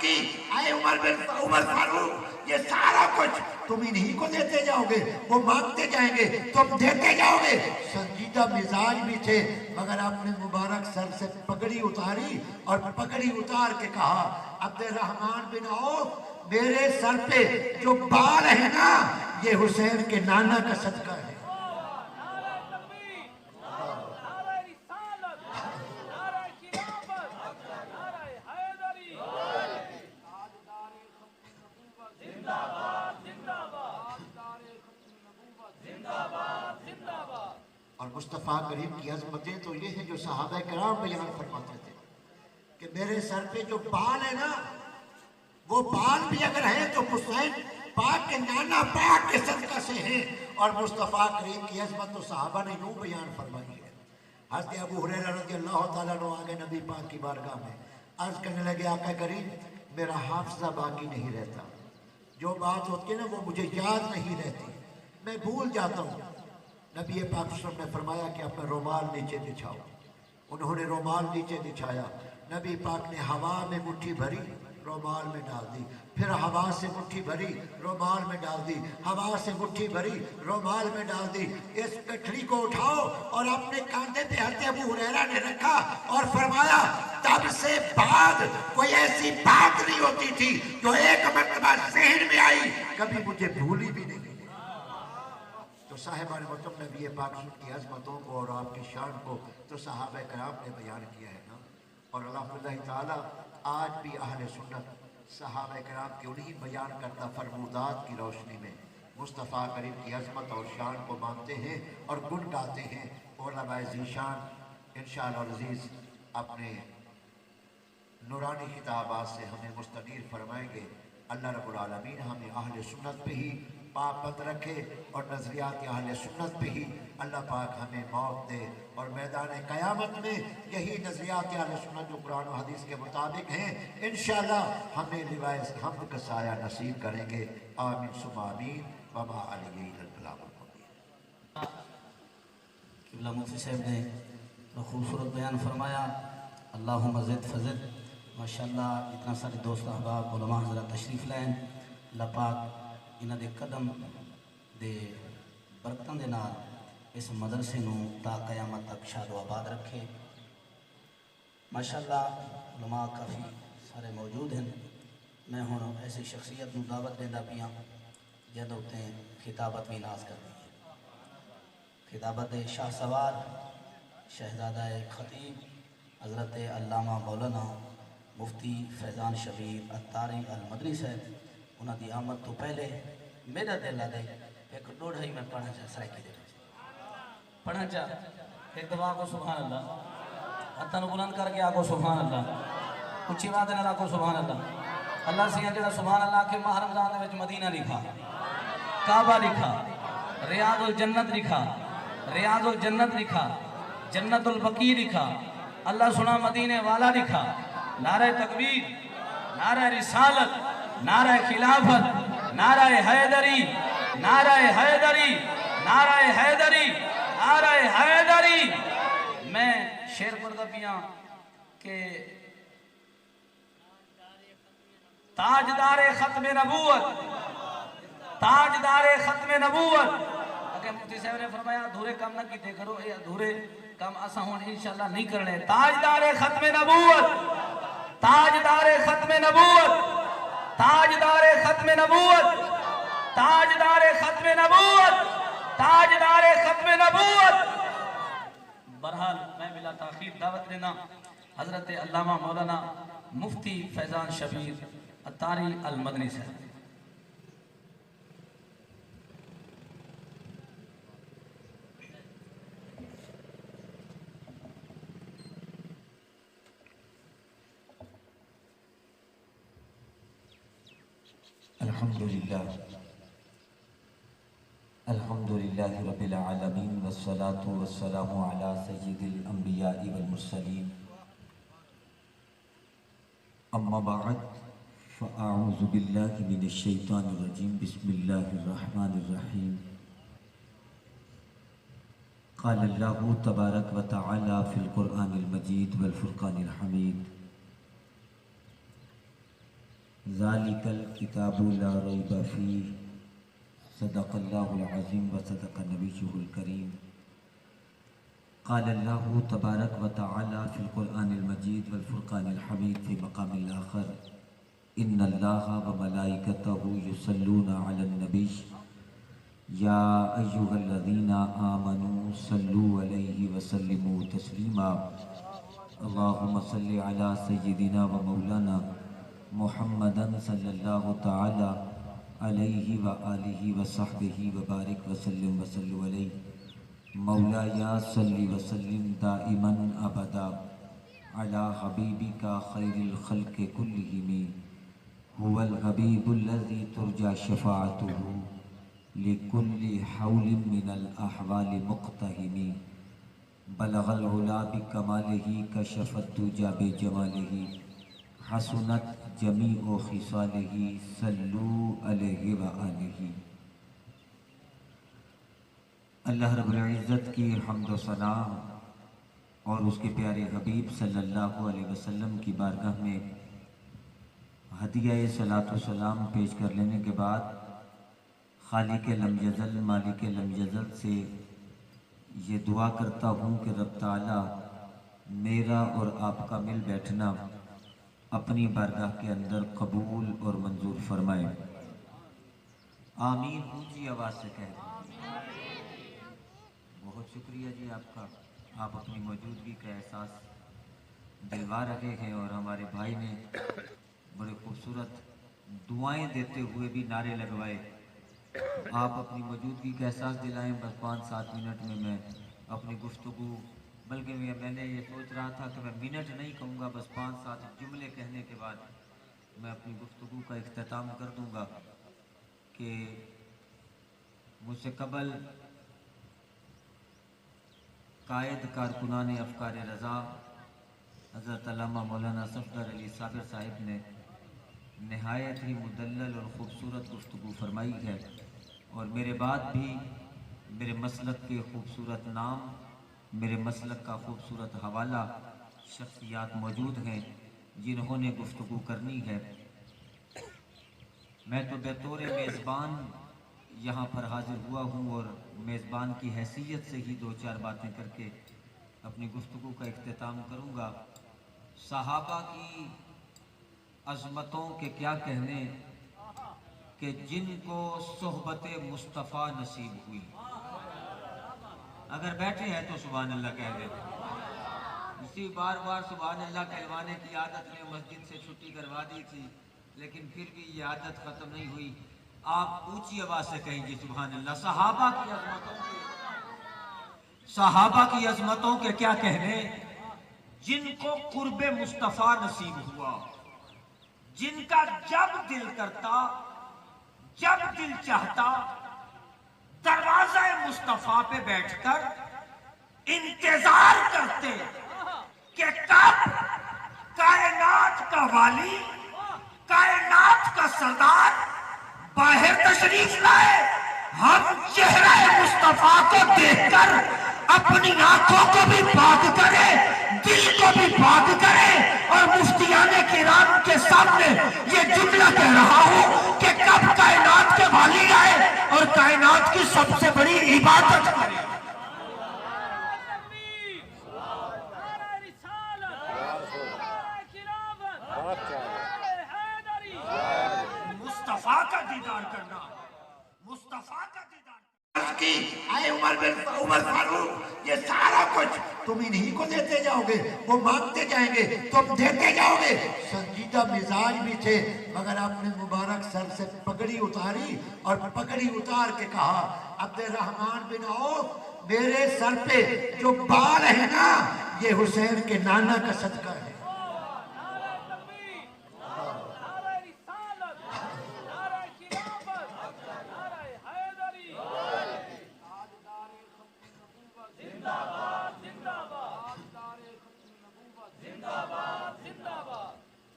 کی، اے عمر فاروق یہ سارا کچھ تم انہی کو دیتے جاؤ گے، وہ مانگتے جائیں گے تم دیتے جاؤ گے۔ سنجیدہ مزاج بھی تھے، مگر آپ نے مبارک سر سے پگڑی اتاری اور پگڑی اتار کے کہا عبد الرحمن بن عوف میرے سر پہ جو بال ہے نا یہ حسین کے نانا کا صدقہ ہے۔ اور مصطفیٰ کریم کی عظمتیں تو یہ ہیں جو صحابہ کرام بیان فرماتے تھے کہ میرے سر پہ جو بال ہے نا وہ بال بھی اگر ہیں تو حسین پاک کے نانا پاک کے صدقہ سے ہیں۔ اور مصطفیٰ کریم کی عظمت تو صحابہ نے یوں بیان فرمائی ہے۔ حضرت ابو ہریرہ رضی اللہ تعالیٰ عنہ آگے نبی پاک کی بارگاہ میں عرض کرنے لگے آقا کریم میرا حافظہ باقی نہیں رہتا، جو بات ہوتی ہے نا وہ مجھے یاد نہیں رہتی، میں بھول جاتا ہوں۔ نبی پاک صلی اللہ علیہ وسلم نے فرمایا کہ اپنا رومال نیچے بچھاؤ۔ انہوں نے رومال نیچے بچھایا، نبی پاک نے ہوا میں مٹھی بھری رومال میں ڈال دی، پھر ہوا سے مٹھی بھری رومال میں ڈال دی، ہوا سے مٹھی بھری رومال میں ڈال دی۔ اس گٹھڑی کو اٹھاؤ اور اپنے کاندھے پہ حضرت ابو ہریرہ نے رکھا اور فرمایا تب سے بعد کوئی ایسی بات نہیں ہوتی تھی جو ایک مرتبہ ذہن میں آئی کبھی مجھے بھولی بھی نہیں۔ تو صاحبان محترم نبی پاک کی عظمتوں کو اور آپ کی شان کو تو صحابہ کرام نے بیان کیا ہے نا، اور الحمدللہ تعالیٰ آج بھی اہل سنت صحابہ کرام کی انہی بیان کرتا فرمودات کی روشنی میں مصطفیٰ کریم کی عظمت اور شان کو مانتے ہیں اور گن گاتے ہیں۔ علماء ذیشان انشاءاللہ العزیز اپنے نورانی خطابات سے ہمیں مستنیر فرمائیں گے۔ اللہ رب العالمین ہمیں اہل سنت پہ ہی پابند رکھے اور نظریات اہل سنت پہ ہی اللہ پاک ہمیں موت دے، اور میدان قیامت میں یہی نظریات اہل سنت جو قرآن و حدیث کے مطابق ہیں انشاءاللہ ہمیں لوائے حمد کا سایہ نصیب کریں گے۔ آمین ثم آمین وما علیہ البلاغ المبین۔ قبلہ مفتی صاحب نے خوبصورت بیان فرمایا، اللہم زد فزد۔ ماشاءاللہ اتنا سارے دوست احباب علماء حضرات تشریف لائن، اللہ پاک انہاں دے قدم دے برکتاں دے نال اس مدرسے نو تا قیامت تک شاد و آباد رکھے۔ ماشاءاللہ علماء کافی سارے موجود ہیں، میں ہوں ایسی شخصیت نو دعوت دینا پیاں جہاں اتنے خطابت بھی ناز کر دی ہے۔ خطابت شاہ سوار شہزادہ خطیب حضرت علامہ مولانا مفتی فیضان شبیر اتاری المدنی صاحب، انہاں دی آمد تو پہلے میرا دل آدھے ایک ڈوڑھائی میں پڑھنا چاہ سرائکی دے پڑھنا چاہ ایک دفعہ آگو سبحان اللہ، ہتھاں نو بلند کر کے آگو سبحان اللہ، اچھی بات ہے آگو سبحان اللہ۔ اللہ سیاں جڑا سبحان اللہ کے ماہ رمضان دے وچ مدینہ لکھا، کعبہ لکھا، ریاض الجنت لکھا، ریاض الجنت لکھا، جنت البقیع لکھا، اللہ سنا مدینے والا لکھا، نعرہ تکبیر، نعرہ رسالت، نعرہ خلافت، نعرہ حیدری، نعرہ حیدری، نعرہ حیدری، نعرہ حیدری۔ میں شعر پڑھتا پیاں کہ تاجدار ختم نبوت، تاجدار ختم نبوت۔ اگر مفتی صاحب نے فرمایا ادھورے کام نہ کیتے کرو، اے ادھورے کام اسا ہون انشاءاللہ نہیں کرنے۔ تاجدار ختم نبوت، تاجدار ختم نبوت، تاجدار ختم نبوت، تاجدار ختم نبوت، تاجدار ختم نبوت۔ بہرحال میں بلا تاخیر دعوت دینا حضرت علامہ مولانا مفتی فیضان شبیر اتاری المدنی صاحب۔ الحمدللہ رب العالمین والصلاة والسلام علی سید الانبیاء والمرسلین، اما بعد فاعوذ باللہ من الشیطان الرجیم، بسم اللہ الرحمن الرحیم۔ قال اللہ تبارک و تعالی فی القرآن المجید والفرقان الحمید، ذالکل کتاب لا ریب فیہ صدق اللہ العظیم و صدق نبیہ الکریم قال اللہ تبارک و تعالی فی القرآن المجید والفرقان الحمید فی مقام الآخر ان اللہ و ملائکتہ یصلون علی النبی یا ایہا الذین آمنوا صلوا علیہ وسلموا تسلیما اللہم صلی علی سیدنا و مولانا محمد صلی اللہ تعالی علیہ وآلہ وصحبہ وبارک وسلم وصلوا علیہ مولایا صلی وسلم دائما ابدا علی حبیبک خیر الخلق کلہم هو الحبیب الذی ترجى شفاعته لكل حول من الأحوال مقتحم بلغ العلا بکمالہ کشف الدجى بجمالہ حسنت جمیع خصالہ صلوا علیہ وآلہ۔ اللہ رب العزت کی حمد و ثنا اور اس کے پیارے حبیب صلی اللہ علیہ وسلم کی بارگاہ میں ہدیہ صلاۃ و سلام پیش کر لینے کے بعد خالق لم یزل مالک لم یزل سے یہ دعا کرتا ہوں کہ رب تعالی میرا اور آپ کا مل بیٹھنا اپنی بارگاہ کے اندر قبول اور منظور فرمائے۔ آمین اونچی آواز سے کہہ بہت شکریہ جی آپ کا، آپ اپنی موجودگی کا احساس دلوا رہے ہیں اور ہمارے بھائی نے بڑے خوبصورت دعائیں دیتے ہوئے بھی نعرے لگوائے۔ آپ اپنی موجودگی کا احساس دلائیں، بس 5-7 منٹ میں میں اپنی گفتگو، بلکہ میں نے یہ سوچ رہا تھا کہ میں منٹ نہیں کہوں گا، بس 5-7 جملے کہنے کے بعد میں اپنی گفتگو کا اختتام کر دوں گا کہ مجھ سے قبل قائد کارکنان افکار رضا حضرت علامہ مولانا صفدر علی صابر صاحب نے نہایت ہی مدلل اور خوبصورت گفتگو فرمائی ہے، اور میرے بعد بھی میرے مسلک کے خوبصورت نام، میرے مسلک کا خوبصورت حوالہ شخصیات موجود ہیں جنہوں نے گفتگو کرنی ہے۔ میں تو بطور میزبان یہاں پر حاضر ہوا ہوں اور میزبان کی حیثیت سے ہی 2-4 باتیں کر کے اپنی گفتگو کا اختتام کروں گا۔ صحابہ کی عظمتوں کے کیا کہنے کہ جن کو صحبت مصطفیٰ نصیب ہوئی، اگر بیٹھے ہیں تو سبحان اللہ کہہ دیں۔ اسی بار بار سبحان اللہ کہلوانے کی عادت میں مسجد سے چھٹی کروا دی تھی، لیکن پھر بھی یہ عادت ختم نہیں ہوئی۔ آپ اونچی آواز سے کہیں گے سبحان اللہ۔ صحابہ کی عظمتوں کے کیا کہنے جن کو قرب مصطفیٰ نصیب ہوا، جن کا جب دل کرتا، جب دل چاہتا دروازہ مصطفیٰ پہ بیٹھ کر انتظار کرتے کہ کب کائنات کا والی، کائنات کا سردار باہر تشریف لائے، ہم چہرہ مصطفیٰ کو دیکھ کر اپنی آنکھوں کو بھی پاک کرے، دل کو بھی پاک کرے، اور مفتیان کرام کے سامنے یہ جملہ کہہ رہا ہوں کہ کب کائنات کے والی آئے اور کائنات کی سب سے بڑی عبادت کرے۔ مصطفیٰ کا دیدار کرنا، مصطفیٰ کا دیدار کی اے عمر فاروق، یہ سارا کچھ تم انہی کو دیتے جاؤ گے، وہ مانگتے جائیں گے، تم دیتے جاؤ گے۔ سنجیدہ مزاج بھی تھے، مگر آپ نے مبارک سر سے پگڑی اتاری اور پگڑی اتار کے کہا عبد الرحمن بن عوف، میرے سر پہ جو بال ہے نا یہ حسین کے نانا کا صدقہ ہے۔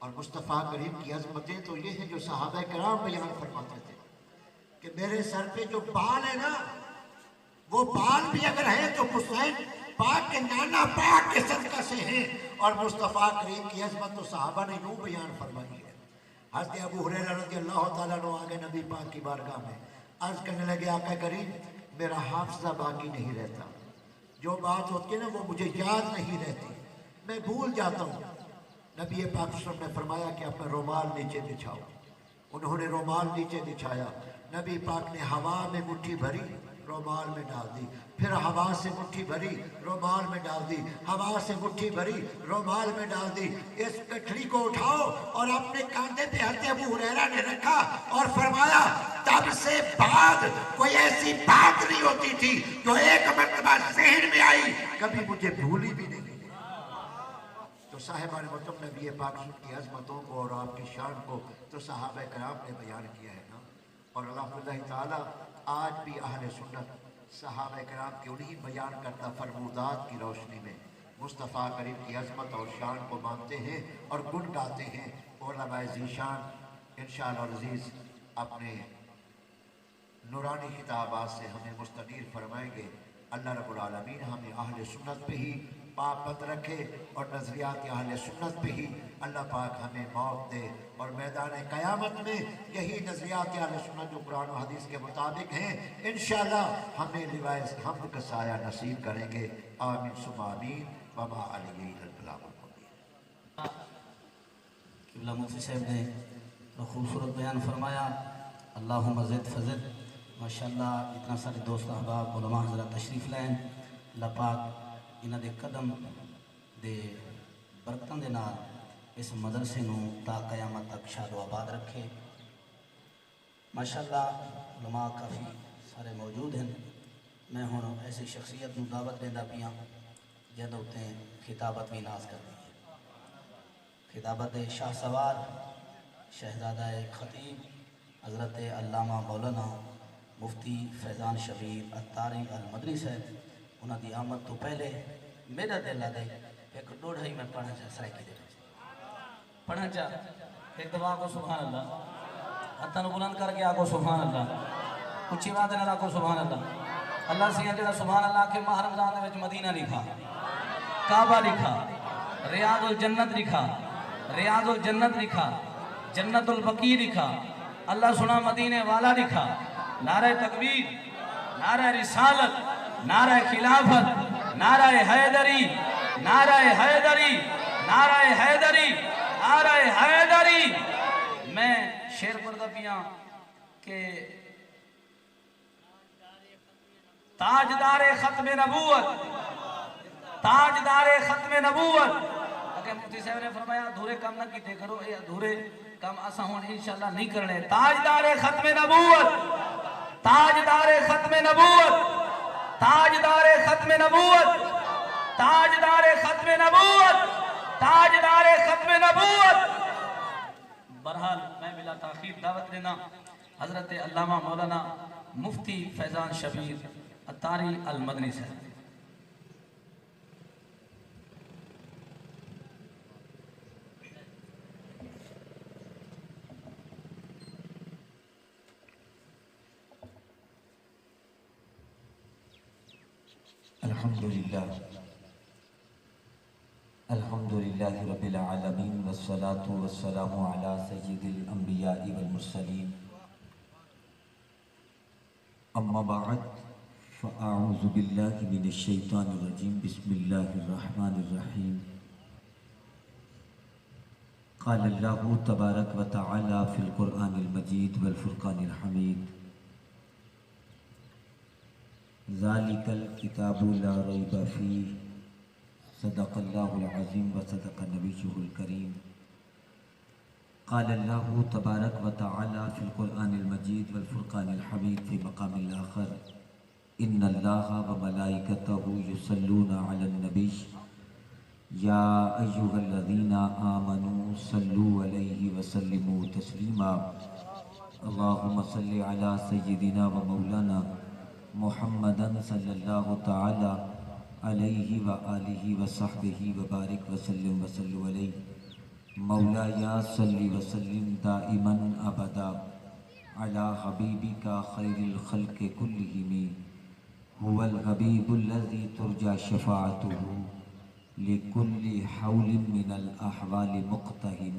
اور مصطفیٰ کریم کی عظمتیں تو یہ ہیں جو صحابہ کرام بیان فرماتے تھے کہ میرے سر پہ جو بال ہے نا، وہ بال بھی اگر ہیں تو حسین پاک کے نانا پاک کے صدقہ سے ہیں۔ اور مصطفیٰ کریم کی عظمت تو صحابہ نے یوں بیان فرمائی ہے حضرت ابو ہریرہ رضی اللہ تعالیٰ عنہ آگے نبی پاک کی بارگاہ میں عرض کرنے لگے آقا کریم میرا حافظہ باقی نہیں رہتا، جو بات ہوتی ہے نا وہ مجھے یاد نہیں رہتی، میں بھول جاتا ہوں۔ نبی پاک صلی اللہ علیہ وسلم نے فرمایا کہ اپنا رومال نیچے بچھاؤ۔ انہوں نے رومال نیچے بچھایا، نبی پاک نے ہوا میں مٹھی بھری رومال میں ڈال دی، پھر ہوا سے مٹھی بھری رومال میں ڈال دی، ہوا سے مٹھی بھری رومال میں ڈال دی۔ اس گٹھڑی کو اٹھاؤ اور اپنے کاندھے پہ حضرت ابو ہریرہ نے رکھا اور فرمایا تب سے بعد کوئی ایسی بات نہیں ہوتی تھی جو ایک مرتبہ ذہن میں آئی کبھی مجھے بھولی بھی نہیں۔ تو صاحبان محترم نبی پاک کی عظمتوں کو اور آپ کی شان کو تو صحابہ کرام نے بیان کیا ہے نا، اور الحمدللہ تعالیٰ آج بھی اہل سنت صحابہ کرام کی انہی بیان کرتا فرمودات کی روشنی میں مصطفیٰ کریم کی عظمت اور شان کو مانتے ہیں اور گن گاتے ہیں۔ علماء ذیشان انشاءاللہ العزیز اپنے نورانی خطابات سے ہمیں مستنیر فرمائیں گے۔ اللہ رب العالمین ہمیں اہل سنت پہ ہی پابند رکھے اور نظریات اہل سنت پہ ہی اللہ پاک ہمیں موت دے، اور میدان قیامت میں یہی نظریات اہل سنت جو قرآن و حدیث کے مطابق ہیں انشاءاللہ ہمیں روایت حمد کا سایہ نصیب کریں گے۔ آمین ثم آمین وما علیہ البلاغ المبین۔ قبلہ مفتی صاحب نے تو خوبصورت بیان فرمایا، اللہم زد فزد۔ ماشاءاللہ اتنا سارے دوست احباب علماء حضرات تشریف لائن، اللہ پاک انہاں دے قدم دے برکتاں دے نال اس مدرسے نو تا قیامت تک شاد و آباد رکھے۔ ماشاءاللہ علماء کافی سارے موجود ہیں، میں ہوں ایسی شخصیت نو دعوت دینا پیاں جہاں اتنے خطابت بھی ناز کر دی ہے۔ خطابت شاہ سوار شہزادہ خطیب حضرت علامہ مولانا مفتی فیضان شبیر اتاری المدنی صاحب، انہوں دی آمد تو پہلے میرا دل آدھے ایک ڈوڑھائی میں پڑھنا چاہ سرائکی دے پڑھنا چاہ ایک دفعہ کو سبحان اللہ، ہتھاں بلند کر کے آگو سبحان اللہ، اچھی بات ہے کو سبحان اللہ۔ اللہ سیاں جڑا سبحان اللہ کے ماہ رمضان میں مدینہ لکھا، کعبہ لکھا، ریاض الجنت لکھا، ریاض الجنت لکھا، جنت البقیع لکھا، اللہ سنا مدینے والا لکھا، نعرہ تکبیر، نعرہ رسالت، نعرہ خلافت، نعرہ حیدری، نعرہ حیدری، نعرہ حیدری، نعرہ حیدری۔ میں شعر پڑھتا پیاں کہ تاجدار ختم نبوت، تاجدار ختم نبوت۔ اگر مفتی صاحب نے فرمایا ادھورے کام نہ کیتے کرو، اے ادھورے کام اسا ہون انشاءاللہ نہیں کرنے۔ تاجدار ختم نبوت، تاجدار ختم نبوت، تاجدار ختم نبوت، تاجدار ختم نبوت، تاجدار ختم نبوت۔ برحال میں بلا تاخیر دعوت دینا حضرت علامہ مولانا مفتی فیضان شبیر اتاری المدنی صاحب۔ الحمدللہ رب العالمین والصلاة والسلام علی سید الانبیاء والمرسلین، اما بعد فاعوذ باللہ من الشیطان الرجیم، بسم اللہ الرحمن الرحیم۔ قال اللہ تبارک و تعالی فی القرآن المجید والفرقان الحمید، ذالک الکتاب لا ریب فیہ، صدق اللہ العظیم و صدق نبیہ الکریم۔ قال اللہ تبارک و تعالی فی القرآن المجید والفرقان الحمید فی مقام الآخر، ان اللہ و ملائکتہ یصلون علی النبی یا ایہا الذین آمنوا صلوا علیہ وسلموا تسلیما، اللہم صلی علی سیدنا و مولانا محمد صلی اللہ تعالی علیہ وآلہ وصحبہ وبارک وسلم وصلوا علیہ، مولایا صلی وسلم دائما ابدا علی حبیبک خیر الخلق کلہم، هو الحبیب الذی ترجى شفاعته لكل حول من الأحوال مقتحم،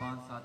5-7